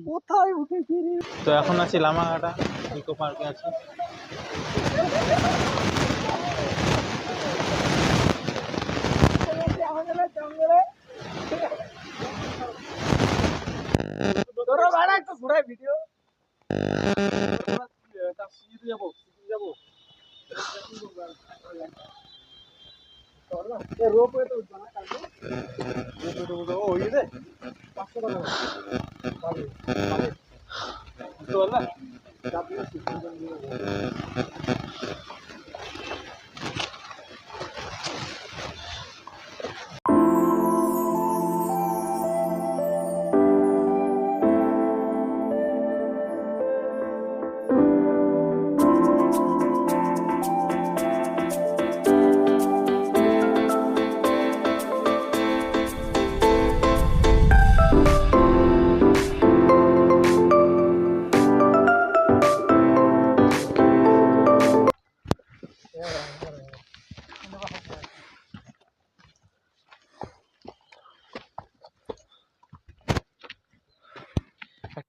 কোথায় উঠেছি রে? তো এখন আছি লামাঘাটা ইকো পার্কে আছি। তোরা বাড়া একটু ঘুরাই ভিডিও। রোপওয়ে তো জানা কাটবে। রোপওয়ে তো ওই রে 500 টাকা পাবে পাবে তো না চাপিয়ে সিস্টেম দিয়ে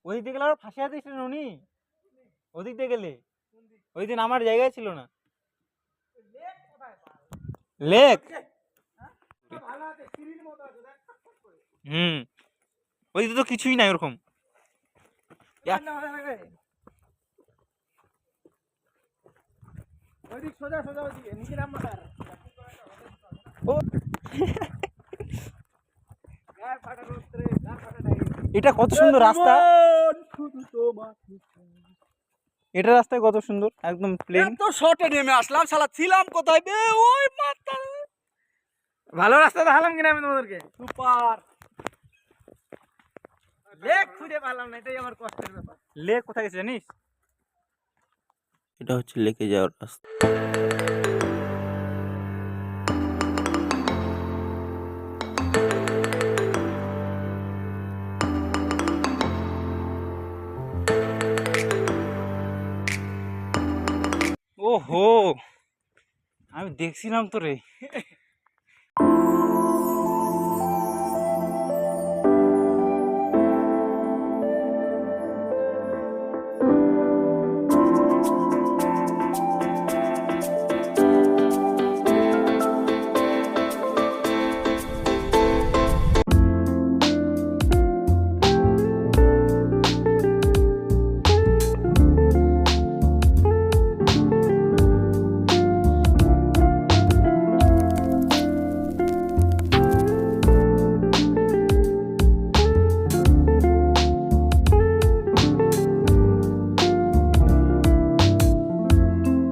ওই দিকে গেলে আরো ফাঁসিয়া দিস নুনি, ওদিক দিয়ে গেলে ওই দিন আমার জায়গায় ছিল না। লেক ওই দিকে তো কিছুই নাই ওরকম। ওইদিক সোজা সোজা ওইদিকে নিচে নাম মাথার ও গায় ফাটা রোস্ত্রে গায় ফাটা ডাই। এটা কত সুন্দর রাস্তা, এটা রাস্তায় কত সুন্দর একদম প্লেন। এত শর্টে নেমে আসলাম, শালা ছিলাম কোথায় বে? ওই মাথা ভালো রাস্তা দেখালাম কিনা আমি তোমাদেরকে? সুপার লেক খুঁজে পেলাম না, এটাই আমার কষ্টের ব্যাপার। লেক কোথায় গেছে জানিস? এটা হচ্ছে লেকে যাওয়ার রাস্তা। ওহো আমি দেখছিলাম তো রে,